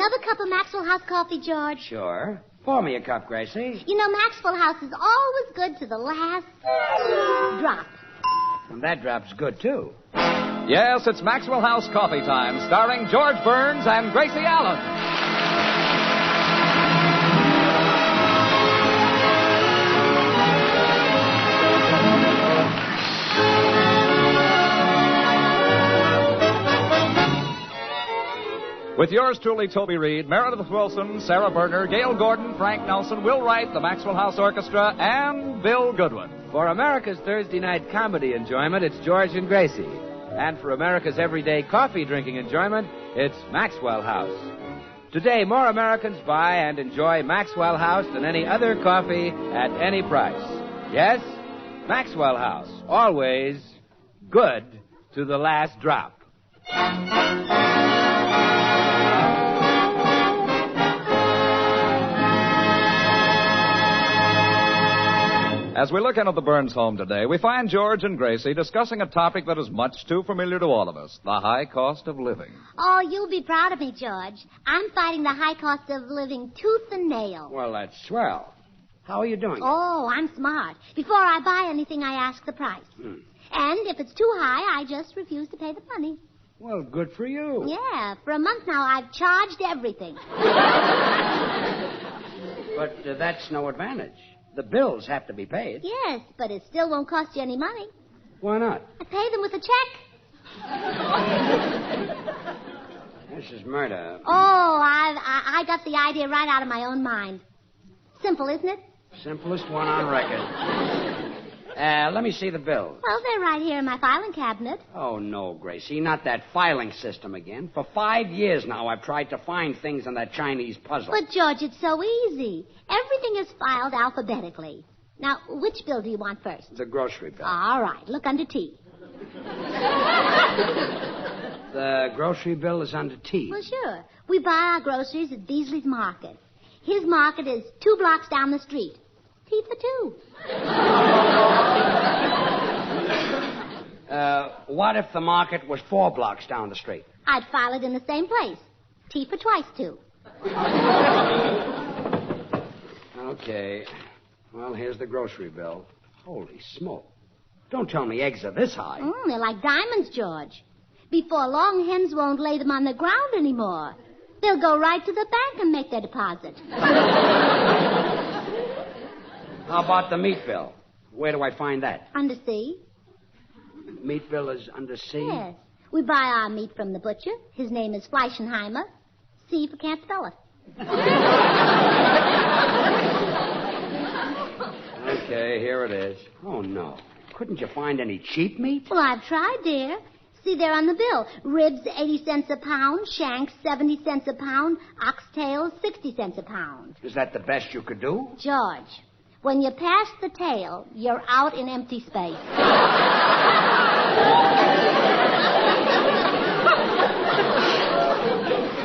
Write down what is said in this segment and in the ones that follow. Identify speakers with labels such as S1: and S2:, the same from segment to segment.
S1: Another cup of Maxwell House coffee, George?
S2: Sure. Pour me a cup, Gracie.
S1: You know, Maxwell House is always good to the last drop.
S2: And that drop's good, too.
S3: Yes, it's Maxwell House Coffee Time, starring George Burns and Gracie Allen. With yours truly, Toby Reed, Meredith Wilson, Sarah Berner, Gail Gordon, Frank Nelson, Will Wright, the Maxwell House Orchestra, and Bill Goodwin.
S4: For America's Thursday night comedy enjoyment, it's George and Gracie. And for America's everyday coffee drinking enjoyment, it's Maxwell House. Today, more Americans buy and enjoy Maxwell House than any other coffee at any price. Yes, Maxwell House, always good to the last drop.
S3: As we look into the Burns home today, we find George and Gracie discussing a topic that is much too familiar to all of us, the high cost of living.
S1: Oh, you'll be proud of me, George. I'm fighting the high cost of living tooth and nail.
S2: Well, that's swell. How are you doing?
S1: Oh, I'm smart. Before I buy anything, I ask the price. And if it's too high, I just refuse to pay the money.
S2: Well, good for you.
S1: Yeah, for a month now, I've charged everything.
S2: But that's no advantage. The bills have to be paid.
S1: Yes, but it still won't cost you any money.
S2: Why not?
S1: I pay them with a check.
S2: This is murder.
S1: Oh, I got the idea right out of my own mind. Simple, isn't it?
S2: Simplest one on record. Let me see the bills.
S1: Well, they're right here in my filing cabinet.
S2: Oh, no, Gracie, not that filing system again. For 5 years now, I've tried to find things in that Chinese puzzle.
S1: But, George, it's so easy. Everything is filed alphabetically. Now, which bill do you want first?
S2: The grocery bill.
S1: All right, look under T.
S2: The grocery bill is under T.
S1: Well, sure. We buy our groceries at Beasley's Market. His market is 2 blocks down the street. T for 2.
S2: What if the market was 4 blocks down the street?
S1: I'd file it in the same place. T for twice 2.
S2: Okay. Well, here's the grocery bill. Holy smoke. Don't tell me eggs are this high.
S1: They're like diamonds, George. Before long, hens won't lay them on the ground anymore. They'll go right to the bank and make their deposit.
S2: How about the meat bill? Where do I find that?
S1: Under C.
S2: Meat bill is under C?
S1: Yes. We buy our meat from the butcher. His name is Fleischenheimer. C for can't spell it.
S2: Okay, here it is. Oh, no. Couldn't you find any cheap meat?
S1: Well, I've tried, dear. See there on the bill. Ribs, 80 cents a pound. Shanks, 70 cents a pound. Oxtails, 60 cents a pound.
S2: Is that the best you could do?
S1: George, when you pass the tail, you're out in empty space.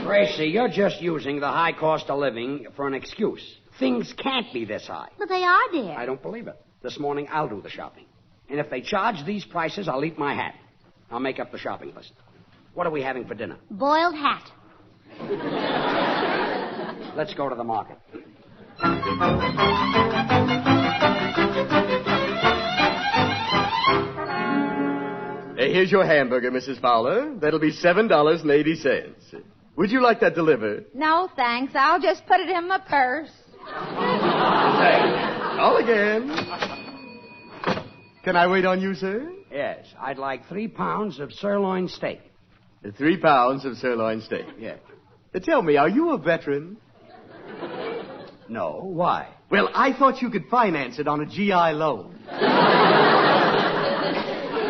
S2: Gracie, you're just using the high cost of living for an excuse. Things can't be this high.
S1: But they are, dear.
S2: I don't believe it. This morning, I'll do the shopping. And if they charge these prices, I'll eat my hat. I'll make up the shopping list. What are we having for dinner?
S1: Boiled hat.
S2: Let's go to the market.
S5: Here's your hamburger, Mrs. Fowler. That'll be $7.80. Would you like that delivered?
S6: No, thanks. I'll just put it in my purse.
S5: All again. Can I wait on you, sir?
S2: Yes, I'd like 3 pounds of sirloin steak.
S5: 3 pounds of sirloin steak.
S2: Yes.
S5: Tell me, are you a veteran?
S2: No, why?
S5: Well, I thought you could finance it on a GI loan.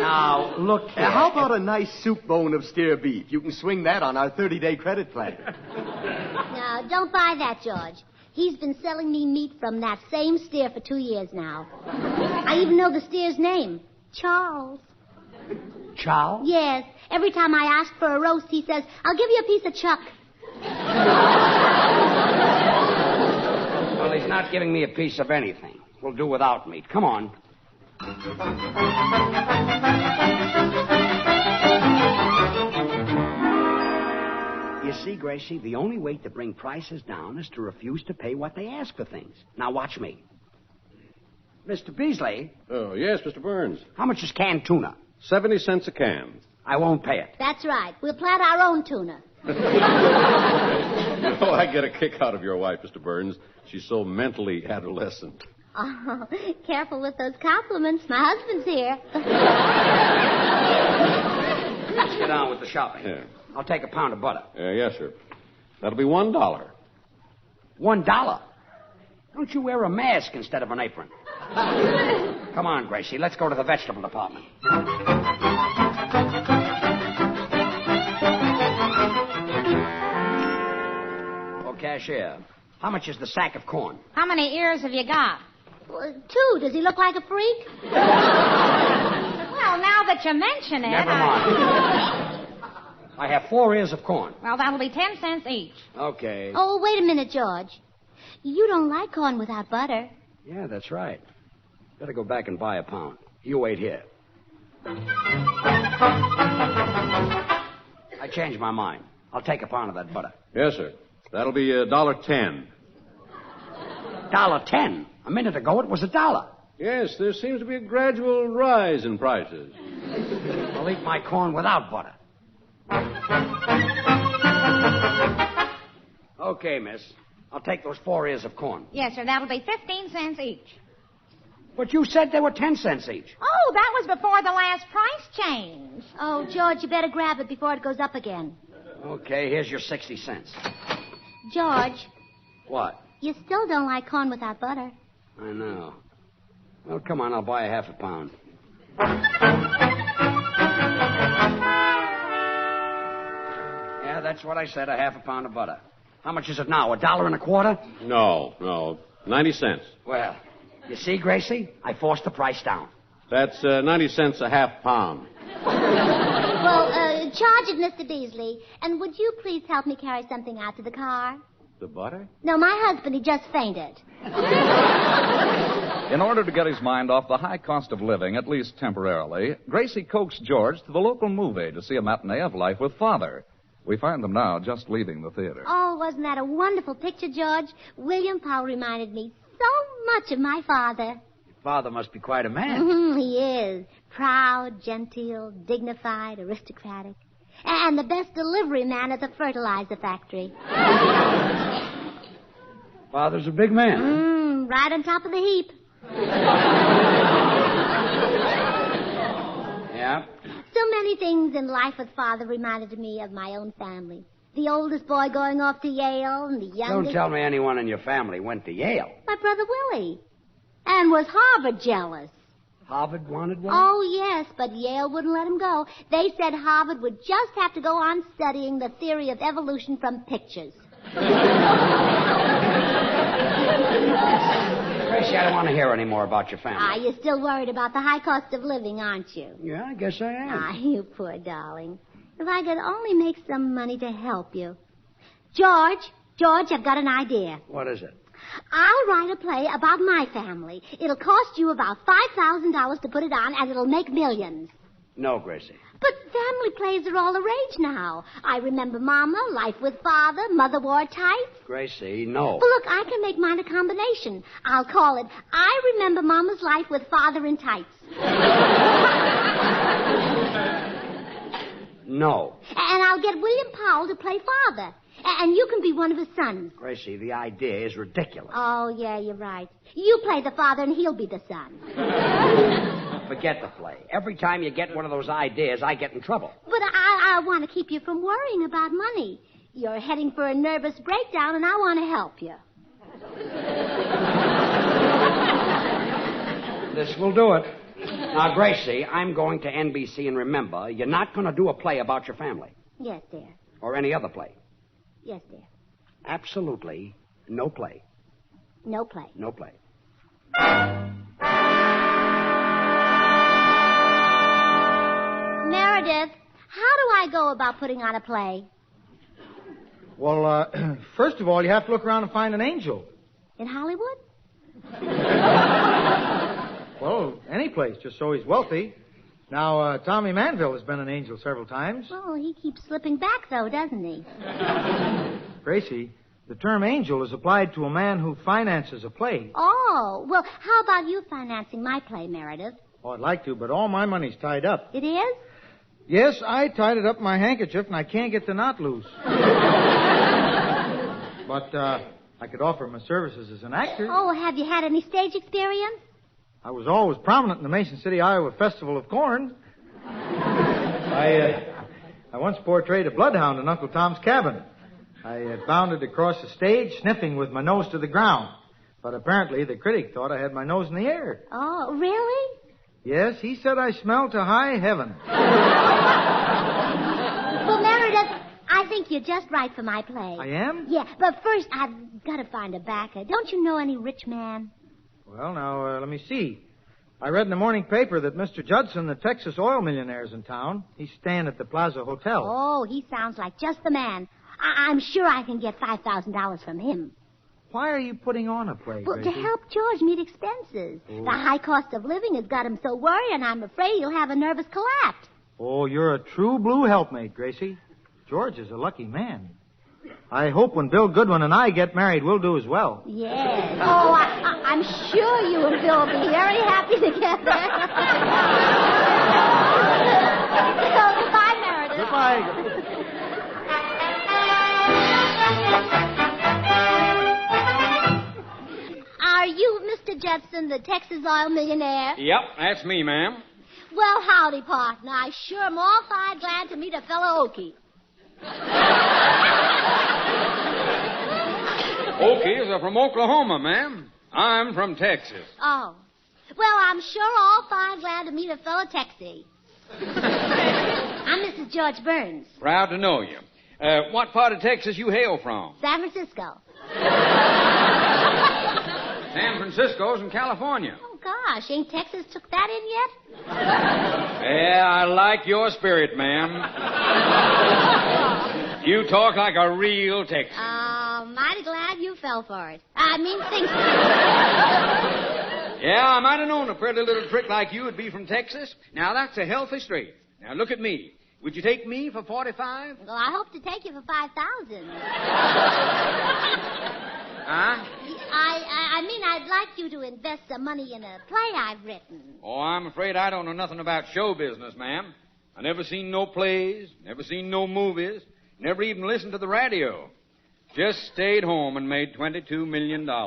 S2: Now, look here.
S5: How about a nice soup bone of steer beef? You can swing that on our 30-day credit plan.
S1: No, don't buy that, George. He's been selling me meat from that same steer for 2 years now. I even know the steer's name. Charles.
S2: Charles?
S1: Yes. Every time I ask for a roast, he says, I'll give you a piece of chuck.
S2: Well, he's not giving me a piece of anything. We'll do without meat. Come on. You see, Gracie, the only way to bring prices down is to refuse to pay what they ask for things. Now, watch me. Mr. Beasley,
S7: Oh, yes, Mr. Burns.
S2: how much is canned tuna?
S7: 70 cents a can.
S2: I won't pay it.
S1: That's right. We'll plant our own tuna.
S7: You know, I get a kick out of your wife, Mr. Burns. She's so mentally adolescent.
S1: Oh, careful with those compliments. My husband's here.
S2: Let's get on with the shopping.
S7: Yeah.
S2: I'll take a pound of butter.
S7: Yes, sir. That'll be $1.
S2: $1? Don't you wear a mask instead of an apron? Come on, Gracie. Let's go to the vegetable department. Oh, cashier, how much is the sack of corn?
S6: How many ears have you got?
S1: Well, 2. Does he look like a freak?
S6: Well, now that you mention it...
S2: Never mind. I have 4 ears of corn.
S6: Well, that'll be 10 cents each.
S2: Okay.
S1: Oh, wait a minute, George. You don't like corn without butter.
S2: Yeah, that's right. Better go back and buy a pound. You wait here. I changed my mind. I'll take a pound of that butter.
S7: Yes, sir. That'll be $1.10.
S2: $1.10? A minute ago, it was $1.
S7: Yes, there seems to be a gradual rise in prices.
S2: I'll eat my corn without butter. Okay, miss. I'll take those 4 ears of corn.
S6: Yes, sir. That'll be 15 cents each.
S2: But you said they were 10 cents each.
S6: Oh, that was before the last price change.
S1: Oh, George, you better grab it before it goes up again.
S2: Okay, here's your 60 cents.
S1: George,
S2: What?
S1: you still don't like corn without butter.
S2: I know. Well, come on, I'll buy a half a pound. Yeah, that's what I said, a half a pound of butter. How much is it now, $1.25?
S7: No, 90 cents.
S2: Well, you see, Gracie, I forced the price down.
S7: That's 90 cents a half pound.
S1: Well, charge it, Mr. Beasley. And would you please help me carry something out to the car?
S7: The butter?
S1: No, my husband, he just fainted.
S3: In order to get his mind off the high cost of living, at least temporarily, Gracie coaxed George to the local movie to see a matinee of Life with Father. We find them now just leaving the theater.
S1: Oh, wasn't that a wonderful picture, George? William Powell reminded me so much of my father.
S2: Your father must be quite a man.
S1: He is. Proud, genteel, dignified, aristocratic. And the best delivery man at the fertilizer factory.
S2: Father's a big man.
S1: Right on top of the heap.
S2: Yeah?
S1: So many things in Life with Father reminded me of my own family. The oldest boy going off to Yale and the youngest...
S2: Don't tell me anyone in your family went to Yale.
S1: My brother Willie. And was Harvard jealous.
S2: Harvard wanted one?
S1: Oh, yes, but Yale wouldn't let him go. They said Harvard would just have to go on studying the theory of evolution from pictures.
S2: Gracie, I don't want to hear any more about your family.
S1: You're still worried about the high cost of living, aren't you?
S2: Yeah, I guess I am.
S1: You poor darling. If I could only make some money to help you. George, I've got an idea.
S2: What is it?
S1: I'll write a play about my family. It'll cost you about $5,000 to put it on, and it'll make millions.
S2: No, Gracie.
S1: But family plays are all the rage now. I Remember Mama, Life with Father, Mother Wore Tights.
S2: Gracie, no.
S1: Well, look, I can make mine a combination. I'll call it I Remember Mama's Life with Father in Tights.
S2: No.
S1: And I'll get William Powell to play Father. And you can be one of his sons.
S2: Gracie, the idea is ridiculous.
S1: Oh, yeah, you're right. You play the father and he'll be the son.
S2: Forget the play. Every time you get one of those ideas, I get in trouble.
S1: But I want to keep you from worrying about money. You're heading for a nervous breakdown, and I want to help you.
S2: This will do it. Now, Gracie, I'm going to NBC, and remember, you're not going to do a play about your family.
S1: Yes, dear.
S2: Or any other play.
S1: Yes, dear.
S2: Absolutely no play.
S1: No play.
S2: No play.
S1: Meredith, how do I go about putting on a play?
S8: Well, first of all, you have to look around and find an angel.
S1: In Hollywood?
S8: Well, any place, just so he's wealthy. Now, Tommy Manville has been an angel several times.
S1: Well, he keeps slipping back, though, doesn't he?
S8: Gracie, the term angel is applied to a man who finances a play.
S1: Oh, well, how about you financing my play, Meredith?
S8: Oh, I'd like to, but all my money's tied up.
S1: It is?
S8: Yes, I tied it up in my handkerchief, and I can't get the knot loose. But I could offer my services as an actor.
S1: Oh, have you had any stage experience?
S8: I was always prominent in the Mason City, Iowa Festival of Corn. I once portrayed a bloodhound in Uncle Tom's Cabin. I bounded across the stage, sniffing with my nose to the ground. But apparently the critic thought I had my nose in the air.
S1: Oh, really?
S8: Yes, he said I smelled to high heaven.
S1: Well, Meredith, I think you're just right for my play.
S8: I am?
S1: Yeah, but first I've got to find a backer. Don't you know any rich man?
S8: Well, now, let me see. I read in the morning paper that Mr. Judson, the Texas oil millionaire, is in town. He's staying at the Plaza Hotel.
S1: Oh, he sounds like just the man. I'm sure I can get $5,000 from him.
S8: Why are you putting on a play,
S1: Well,
S8: Gracie?
S1: to help George meet expenses.
S8: Oh.
S1: The high cost of living has got him so worried, and I'm afraid he'll have a nervous collapse.
S8: Oh, you're a true blue helpmate, Gracie. George is a lucky man. I hope when Bill Goodwin and I get married, we'll do as well.
S1: Yes. Oh, I'm sure you and Bill will be very happy together. So, goodbye, Meredith.
S8: Goodbye.
S1: Are you Mr. Judson, the Texas oil millionaire?
S9: Yep, that's me, ma'am.
S1: Well, howdy, partner. I sure am all-fired glad to meet a fellow Okie.
S9: Okies are from Oklahoma, ma'am. I'm from Texas.
S1: Oh. Well, I'm sure all-fired glad to meet a fellow Texie. I'm Mrs. George Burns,
S9: Proud to know you. What part of Texas you hail from?
S1: San Francisco.
S9: San Francisco's in California.
S1: Oh, gosh, ain't Texas took that in yet?
S9: Yeah, I like your spirit, ma'am. You talk like a real Texan.
S1: Mighty glad you fell for it. I mean, think.
S9: Yeah, I might have known a pretty little trick like you would be from Texas. Now, that's a healthy streak. Now, look at me. Would you take me for 45?
S1: Well, I hope to take you for 5,000.
S9: Huh?
S1: I mean, I'd like you to invest some money in a play I've written.
S9: Oh, I'm afraid I don't know nothing about show business, ma'am. I never seen no plays, never seen no movies, never even listened to the radio. Just stayed home and made $22 million.
S1: Oh,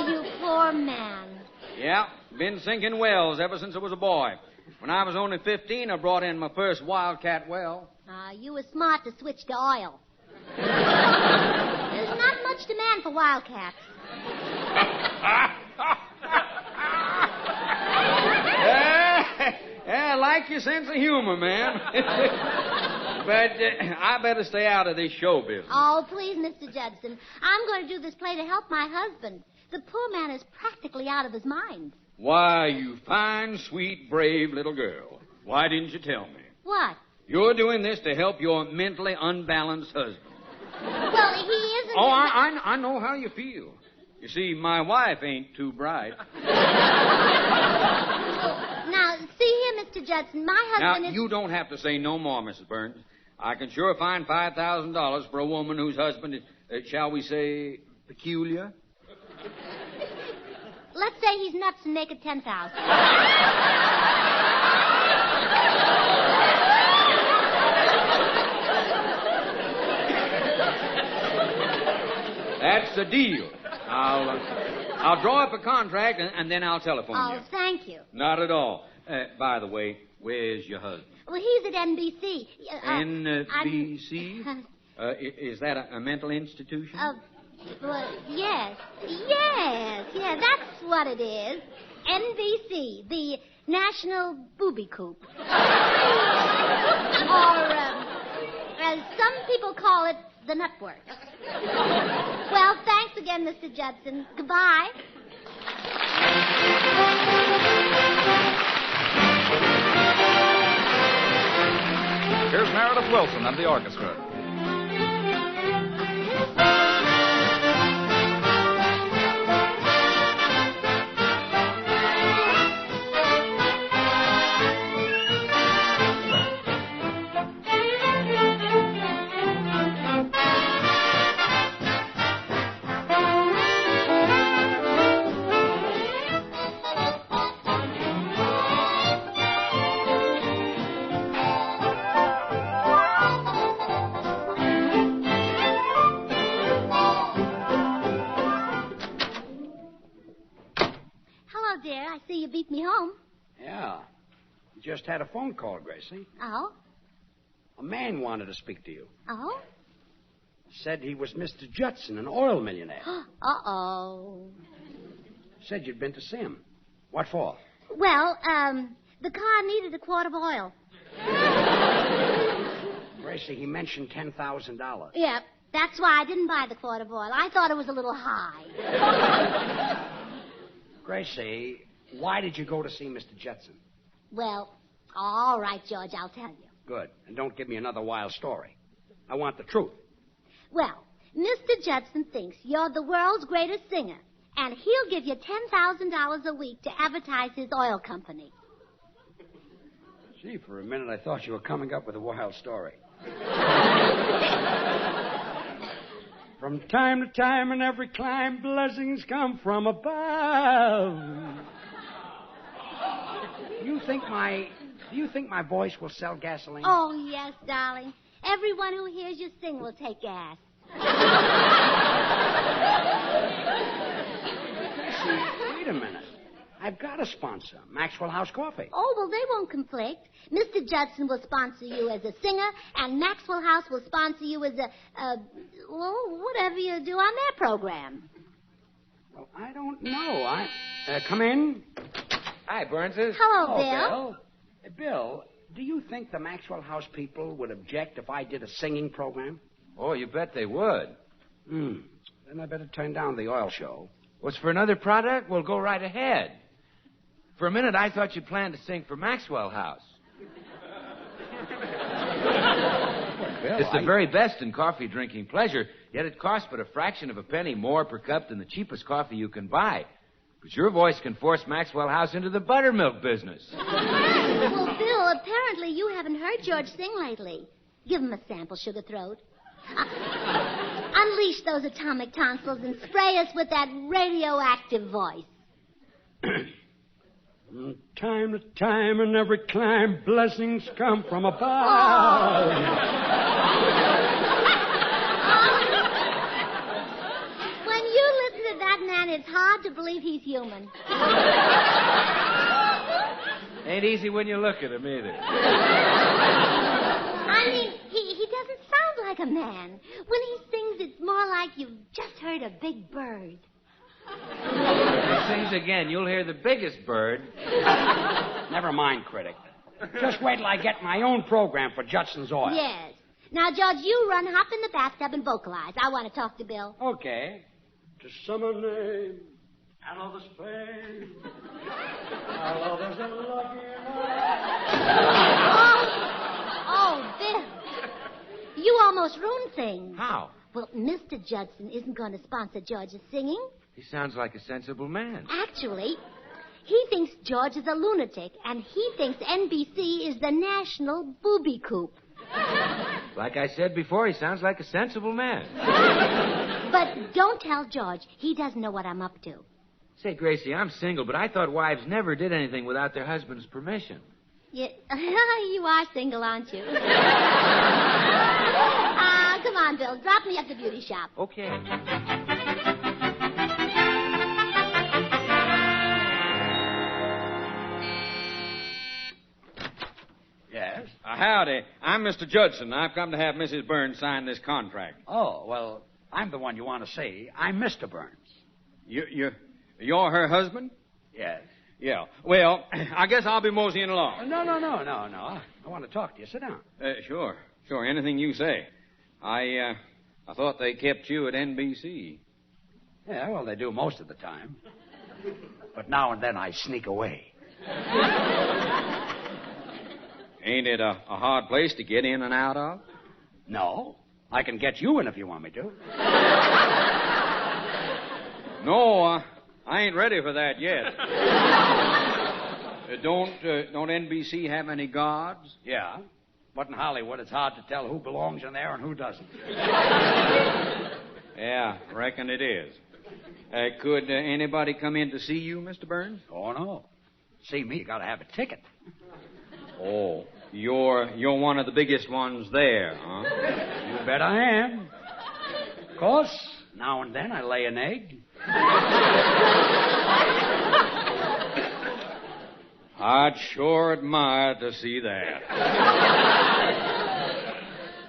S1: you poor man.
S9: Yeah, been sinking wells ever since I was a boy. When I was only 15, I brought in my first wildcat well.
S1: You were smart to switch to oil. There's not much demand for wildcats.
S9: I like your sense of humor, ma'am. But I better stay out of this show business.
S1: Oh, please, Mr. Judson. I'm going to do this play to help my husband. The poor man is practically out of his mind.
S9: Why, you fine, sweet, brave little girl. Why didn't you tell me?
S1: What?
S9: You're doing this to help your mentally unbalanced husband.
S1: Well, he isn't...
S9: Oh, I know how you feel. You see, my wife ain't too bright.
S1: Now, see here, Mr. Judson, my husband
S9: Now,
S1: is...
S9: you don't have to say no more, Mrs. Burns. I can sure find $5,000 for a woman whose husband is, shall we say, peculiar.
S1: Let's say he's nuts and make it 10,000.
S9: That's the deal. I'll draw up a contract and then I'll telephone you.
S1: Oh, thank you.
S9: Not at all. By the way, where's your husband?
S1: Well, he's at NBC.
S9: NBC? Is that a mental institution?
S1: Well, yes. Yeah, that's what it is. NBC, the National Booby Coop. Or, as some people call it, the Nutwork. Well, thanks again, Mr. Judson. Goodbye.
S3: Here's Meredith Wilson and the orchestra.
S1: beat me home.
S2: Yeah. Just had a phone call, Gracie.
S1: Oh?
S2: A man wanted to speak to you.
S1: Oh?
S2: Said he was Mr. Judson, an oil millionaire.
S1: Uh-oh.
S2: Said you'd been to see him. What for?
S1: Well, the car needed a quart of oil.
S2: Gracie, he mentioned $10,000.
S1: Yeah, that's why I didn't buy the quart of oil. I thought it was a little high.
S2: Gracie, why did you go to see Mr. Judson?
S1: Well, all right, George, I'll tell you.
S2: Good. And don't give me another wild story. I want the truth.
S1: Well, Mr. Judson thinks you're the world's greatest singer, and he'll give you $10,000 a week to advertise his oil company.
S2: Gee, for a minute I thought you were coming up with a wild story. From time to time in every climb, blessings come from above. Do you think my voice will sell gasoline?
S1: Oh, yes, darling. Everyone who hears you sing will take gas.
S2: Wait a minute. I've got a sponsor, Maxwell House Coffee.
S1: Oh, well, they won't conflict. Mr. Judson will sponsor you as a singer, and Maxwell House will sponsor you as whatever you do on their program.
S2: Well, I don't know. Come in.
S4: Hi, Burnses.
S1: Hello, Bill.
S2: Bill, do you think the Maxwell House people would object if I did a singing program?
S4: Oh, you bet they would.
S2: Then I better turn down the oil show.
S4: What's for another product? Well, go right ahead. For a minute, I thought you planned to sing for Maxwell House.
S2: Bill,
S4: It's the very best in coffee drinking pleasure, yet it costs but a fraction of a penny more per cup than the cheapest coffee you can buy. But your voice can force Maxwell House into the buttermilk business.
S1: Well, Bill, apparently you haven't heard George sing lately. Give him a sample, Sugar Throat. Unleash those atomic tonsils and spray us with that radioactive voice.
S2: From time to time in every climb, blessings come from above.
S1: When you listen to that man, it's hard to believe he's human.
S4: Ain't easy when you look at him, either.
S1: I mean, he doesn't sound like a man. When he sings, it's more like you've just heard a big bird.
S4: If he sings again, you'll hear the biggest bird.
S2: Never mind, critic. Just wait till I get my own program for Judson's Oil.
S1: Yes. Now, George, you run, hop in the bathtub, and vocalize. I want to talk to Bill.
S2: Okay. To summer name, I love the Spain. I love there's a lucky
S1: Oh, Bill. You almost ruined things.
S4: How?
S1: Well, Mr. Judson isn't going to sponsor George's singing.
S4: He sounds like a sensible man.
S1: Actually, he thinks George is a lunatic, and he thinks NBC is the national booby coop.
S4: Like I said before, he sounds like a sensible man.
S1: But don't tell George. He doesn't know what I'm up to.
S4: Say, Gracie, I'm single, but I thought wives never did anything without their husband's permission.
S1: You are single, aren't you? Come on, Bill. Drop me at the beauty shop.
S4: Okay.
S2: Yes?
S9: Howdy. I'm Mr. Judson. I've come to have Mrs. Burns sign this contract.
S2: Oh, well, I'm the one you want to see. I'm Mr. Burns.
S9: You're her husband?
S2: Yes.
S9: Yeah. Well, I guess I'll be moseying along.
S2: No. I want to talk to you. Sit down.
S9: Sure. Anything you say. I thought they kept you at NBC.
S2: Yeah, well, they do most of the time. But now and then I sneak away.
S9: Ain't it a hard place to get in and out of?
S2: No. I can get you in if you want me to.
S9: No, I ain't ready for that yet. Don't NBC have any guards?
S2: Yeah. But in Hollywood, it's hard to tell who belongs in there and who doesn't.
S9: Yeah, reckon it is. Could anybody come in to see you, Mr. Burns?
S2: Oh, no. See me, you got to have a ticket.
S9: Oh, you're one of the biggest ones there, huh?
S2: You bet I am. Of course, now and then I lay an egg.
S9: I'd sure admire to see that.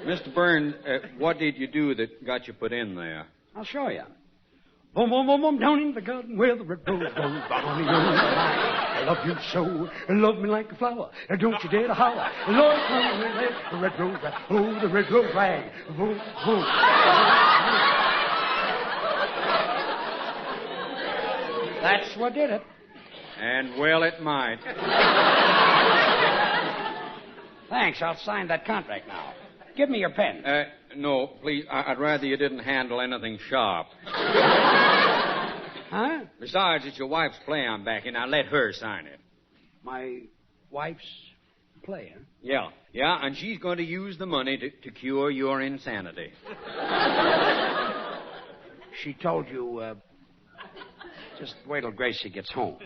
S9: Mr. Burns, what did you do that got you put in there?
S2: I'll show you. Boom, boom, boom, boom, down in the garden where the red rose goes. Bonnie, I love you so. Love me like a flower. Don't you dare to holler. Lord, the red rose rag. Oh, the red rose rag. Boom, boom. That's what did it.
S9: And well it might.
S2: Thanks. I'll sign that contract now. Give me your pen.
S9: No, please. I'd rather you didn't handle anything sharp.
S2: Huh?
S9: Besides, it's your wife's play I'm backing. Now let her sign it.
S2: My wife's play, huh?
S9: Yeah, and she's going to use the money to cure your insanity.
S2: She told you, just wait till Gracie gets home.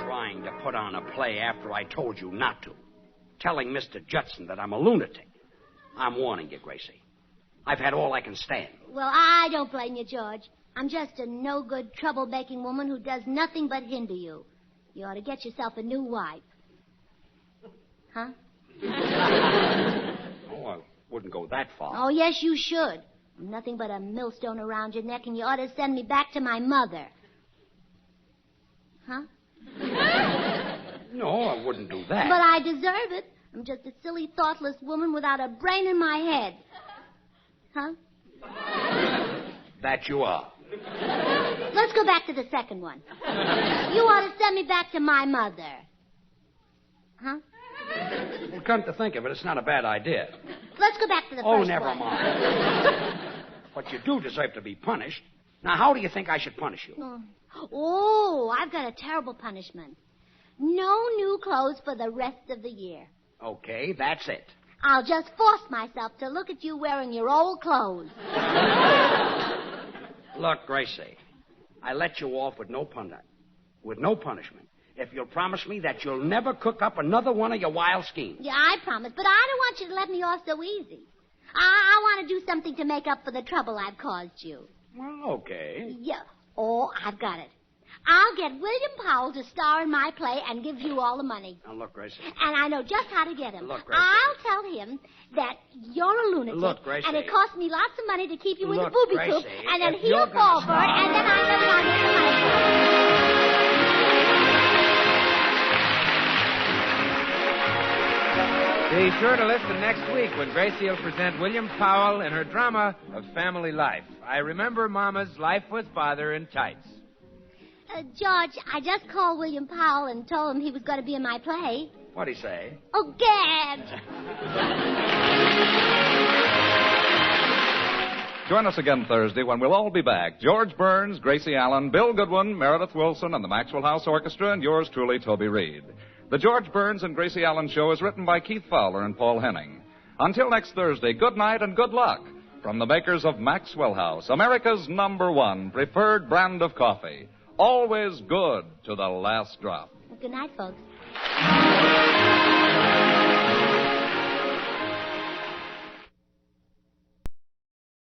S2: Trying to put on a play after I told you not to. Telling Mr. Judson that I'm a lunatic. I'm warning you, Gracie. I've had all I can stand.
S1: Well, I don't blame you, George. I'm just a no-good, trouble-making woman who does nothing but hinder you. You ought to get yourself a new wife. Huh?
S2: Oh, I wouldn't go that far.
S1: Oh, yes, you should. Nothing but a millstone around your neck, and you ought to send me back to my mother. Huh?
S2: No, I wouldn't do that.
S1: But I deserve it. I'm just a silly, thoughtless woman without a brain in my head. Huh?
S2: That you are.
S1: Let's go back to the second one. You ought to send me back to my mother. Huh?
S2: Well, come to think of it, it's not a bad idea.
S1: Let's go back to the first one.
S2: Oh, never mind. But you do deserve to be punished. Now, how do you think I should punish you?
S1: Oh, I've got a terrible punishment. No new clothes for the rest of the year.
S2: Okay, that's it.
S1: I'll just force myself to look at you wearing your old clothes.
S2: Look, Gracie, I let you off with no punishment. If you'll promise me that you'll never cook up another one of your wild schemes.
S1: Yeah, I promise, but I don't want you to let me off so easy. I want to do something to make up for the trouble I've caused you.
S2: Well, okay.
S1: Yeah. Oh, I've got it. I'll get William Powell to star in my play and give you all the money.
S2: Now, look, Gracie.
S1: And I know just how to get him.
S2: Look, Gracie.
S1: I'll tell him that you're a lunatic.
S2: Look, Gracie.
S1: And it costs me lots of money to keep you in the
S2: Look,
S1: booby
S2: Gracie,
S1: coop. And then
S2: if
S1: he'll
S2: you're
S1: fall
S2: gonna
S1: for it, and then I'll get the money.
S4: Be sure to listen next week when Gracie will present William Powell in her drama of family life. I remember Mama's life with Father in tights.
S1: George, I just called William Powell and told him he was going to be in my play.
S2: What'd he say?
S1: Oh, Gad!
S3: Join us again Thursday when we'll all be back. George Burns, Gracie Allen, Bill Goodwin, Meredith Wilson, and the Maxwell House Orchestra, and yours truly, Toby Reed. The George Burns and Gracie Allen Show is written by Keith Fowler and Paul Henning. Until next Thursday, good night and good luck from the makers of Maxwell House, America's #1 preferred brand of coffee. Always good to the last drop.
S1: Good night, folks.